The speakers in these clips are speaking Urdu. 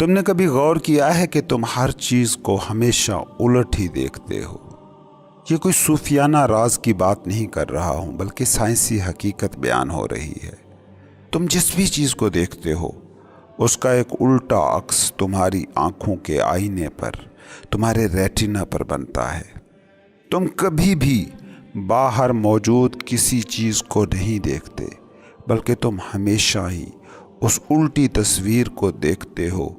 تم نے کبھی غور کیا ہے کہ تم ہر چیز کو ہمیشہ الٹ ہی دیکھتے ہو؟ یہ کوئی صوفیانہ راز کی بات نہیں کر رہا ہوں، بلکہ سائنسی حقیقت بیان ہو رہی ہے۔ تم جس بھی چیز کو دیکھتے ہو اس کا ایک الٹا عکس تمہاری آنکھوں کے آئینے پر، تمہارے ریٹینا پر بنتا ہے۔ تم کبھی بھی باہر موجود کسی چیز کو نہیں دیکھتے، بلکہ تم ہمیشہ ہی اس الٹی تصویر کو دیکھتے ہو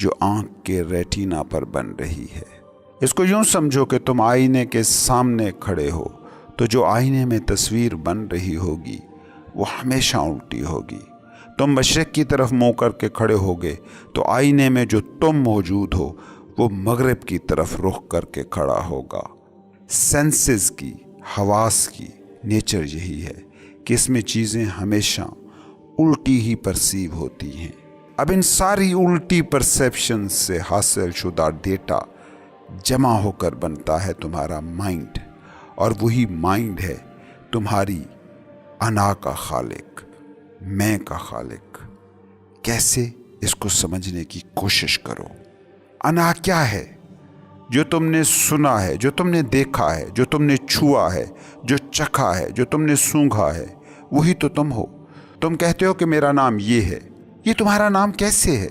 جو آنکھ کے ریٹینا پر بن رہی ہے۔ اس کو یوں سمجھو کہ تم آئینے کے سامنے کھڑے ہو تو جو آئینے میں تصویر بن رہی ہوگی وہ ہمیشہ الٹی ہوگی۔ تم مشرق کی طرف منہ کر کے کھڑے ہوگے تو آئینے میں جو تم موجود ہو وہ مغرب کی طرف رخ کر کے کھڑا ہوگا۔ سینسز کی، حواس کی نیچر یہی ہے کہ اس میں چیزیں ہمیشہ الٹی ہی پرسیو ہوتی ہیں۔ اب ان ساری الٹی پرسیپشن سے حاصل شدہ ڈیٹا جمع ہو کر بنتا ہے تمہارا مائنڈ، اور وہی مائنڈ ہے تمہاری انا کا خالق، میں کا خالق۔ کیسے؟ اس کو سمجھنے کی کوشش کرو۔ انا کیا ہے؟ جو تم نے سنا ہے، جو تم نے دیکھا ہے، جو تم نے چھوا ہے، جو چکھا ہے، جو تم نے سونگھا ہے، وہی تو تم ہو۔ تم کہتے ہو کہ میرا نام یہ ہے۔ یہ تمہارا نام کیسے ہے؟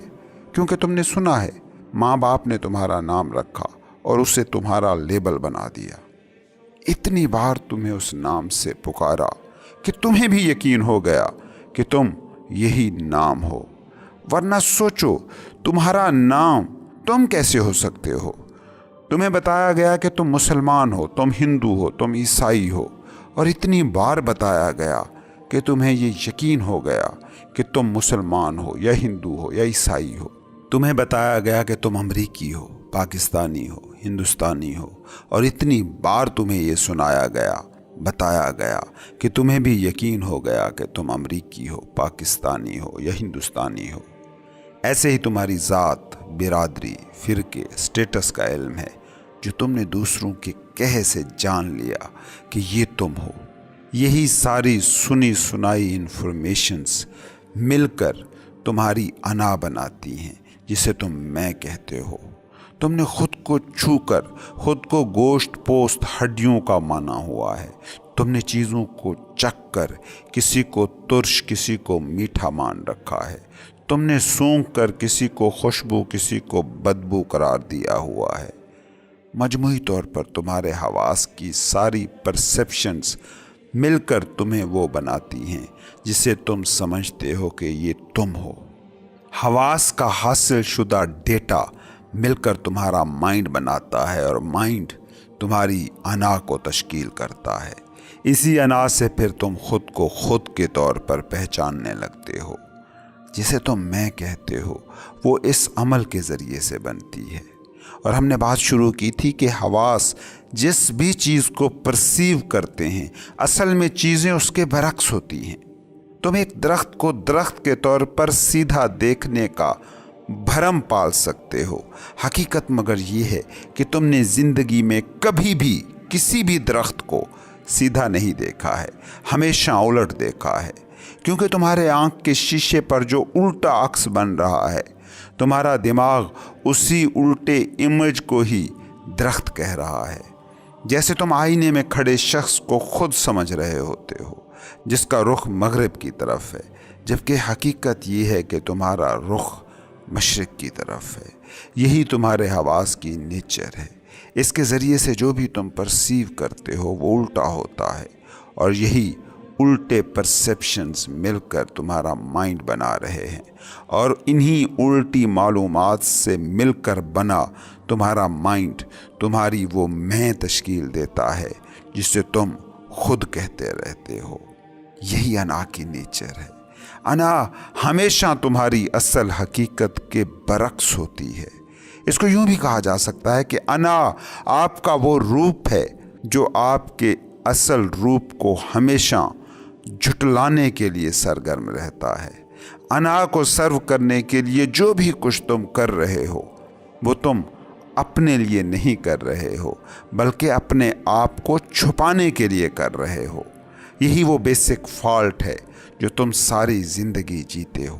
کیونکہ تم نے سنا ہے، ماں باپ نے تمہارا نام رکھا اور اسے تمہارا لیبل بنا دیا۔ اتنی بار تمہیں اس نام سے پکارا کہ تمہیں بھی یقین ہو گیا کہ تم یہی نام ہو۔ ورنہ سوچو، تمہارا نام تم کیسے ہو سکتے ہو؟ تمہیں بتایا گیا کہ تم مسلمان ہو، تم ہندو ہو، تم عیسائی ہو، اور اتنی بار بتایا گیا کہ تمہیں یہ یقین ہو گیا کہ تم مسلمان ہو یا ہندو ہو یا عیسائی ہو۔ تمہیں بتایا گیا کہ تم امریکی ہو، پاکستانی ہو، ہندوستانی ہو، اور اتنی بار تمہیں یہ سنایا گیا، بتایا گیا کہ تمہیں بھی یقین ہو گیا کہ تم امریکی ہو، پاکستانی ہو یا ہندوستانی ہو۔ ایسے ہی تمہاری ذات، برادری، فرقے، سٹیٹس کا علم ہے جو تم نے دوسروں کے کہے سے جان لیا کہ یہ تم ہو۔ یہی ساری سنی سنائی انفارمیشنز مل کر تمہاری انا بناتی ہیں، جسے تم میں کہتے ہو۔ تم نے خود کو چھو کر خود کو گوشت پوست ہڈیوں کا مانا ہوا ہے۔ تم نے چیزوں کو چکھ کر کسی کو ترش، کسی کو میٹھا مان رکھا ہے۔ تم نے سونگھ کر کسی کو خوشبو، کسی کو بدبو قرار دیا ہوا ہے۔ مجموعی طور پر تمہارے حواس کی ساری پرسیپشنز مل کر تمہیں وہ بناتی ہیں جسے تم سمجھتے ہو کہ یہ تم ہو۔ حواس کا حاصل شدہ ڈیٹا مل کر تمہارا مائنڈ بناتا ہے، اور مائنڈ تمہاری انا کو تشکیل کرتا ہے۔ اسی انا سے پھر تم خود کو خود کے طور پر پہچاننے لگتے ہو۔ جسے تم میں کہتے ہو وہ اس عمل کے ذریعے سے بنتی ہے۔ اور ہم نے بات شروع کی تھی کہ حواس جس بھی چیز کو پرسیو کرتے ہیں، اصل میں چیزیں اس کے برعکس ہوتی ہیں۔ تم ایک درخت کو درخت کے طور پر سیدھا دیکھنے کا بھرم پال سکتے ہو، حقیقت مگر یہ ہے کہ تم نے زندگی میں کبھی بھی کسی بھی درخت کو سیدھا نہیں دیکھا ہے، ہمیشہ الٹ دیکھا ہے، کیونکہ تمہارے آنکھ کے شیشے پر جو الٹا عکس بن رہا ہے، تمہارا دماغ اسی الٹے امیج کو ہی درخت کہہ رہا ہے۔ جیسے تم آئینے میں کھڑے شخص کو خود سمجھ رہے ہوتے ہو جس کا رخ مغرب کی طرف ہے، جبکہ حقیقت یہ ہے کہ تمہارا رخ مشرق کی طرف ہے۔ یہی تمہارے حواس کی نیچر ہے۔ اس کے ذریعے سے جو بھی تم پرسیو کرتے ہو وہ الٹا ہوتا ہے، اور یہی الٹے پرسیپشنز مل کر تمہارا مائنڈ بنا رہے ہیں، اور انہی الٹی معلومات سے مل کر بنا تمہارا مائنڈ تمہاری وہ میں تشکیل دیتا ہے جسے تم خود کہتے رہتے ہو۔ یہی انا کی نیچر ہے۔ انا ہمیشہ تمہاری اصل حقیقت کے برعکس ہوتی ہے۔ اس کو یوں بھی کہا جا سکتا ہے کہ انا آپ کا وہ روپ ہے جو آپ کے اصل روپ کو ہمیشہ جھٹلانے کے لیے سرگرم رہتا ہے۔ انا کو سرو کرنے کے لیے جو بھی کچھ تم کر رہے ہو وہ تم اپنے لیے نہیں کر رہے ہو، بلکہ اپنے آپ کو چھپانے کے لیے کر رہے ہو۔ یہی وہ بیسک فالٹ ہے جو تم ساری زندگی جیتے ہو۔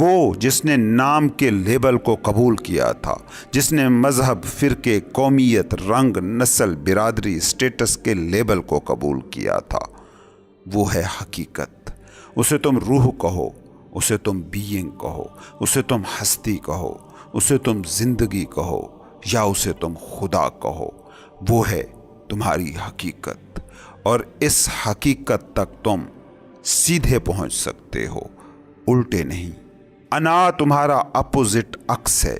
وہ جس نے نام کے لیبل کو قبول کیا تھا، جس نے مذہب، فرقے، قومیت، رنگ، نسل، برادری، اسٹیٹس کے لیبل کو قبول کیا تھا، وہ ہے حقیقت۔ اسے تم روح کہو، اسے تم بینگ کہو، اسے تم ہستی کہو، اسے تم زندگی کہو، یا اسے تم خدا کہو، وہ ہے تمہاری حقیقت۔ اور اس حقیقت تک تم سیدھے پہنچ سکتے ہو، الٹے نہیں۔ انا تمہارا اپوزٹ عکس ہے۔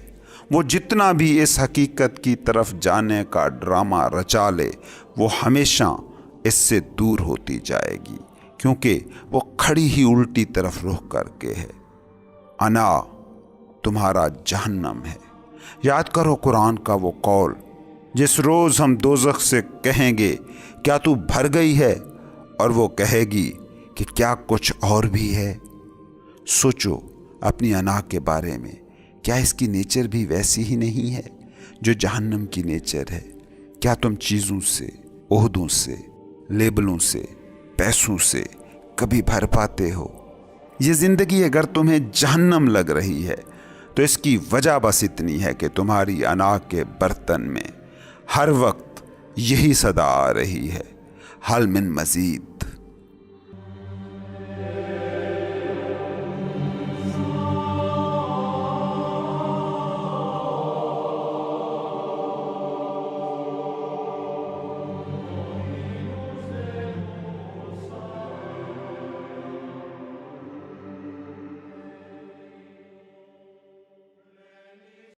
وہ جتنا بھی اس حقیقت کی طرف جانے کا ڈرامہ رچا لے، وہ ہمیشہ اس سے دور ہوتی جائے گی، کیونکہ وہ کھڑی ہی الٹی طرف رخ کر کے ہے۔ انا تمہارا جہنم ہے۔ یاد کرو قرآن کا وہ قول، جس روز ہم دوزخ سے کہیں گے کیا تو بھر گئی ہے، اور وہ کہے گی کہ کیا کچھ اور بھی ہے۔ سوچو اپنی انا کے بارے میں، کیا اس کی نیچر بھی ویسی ہی نہیں ہے جو جہنم کی نیچر ہے؟ کیا تم چیزوں سے، عہدوں سے، لیبلوں سے، پیسوں سے کبھی بھر پاتے ہو؟ یہ زندگی اگر تمہیں جہنم لگ رہی ہے تو اس کی وجہ بس اتنی ہے کہ تمہاری انا کے برتن میں ہر وقت یہی صدا آ رہی ہے، حل من مزید۔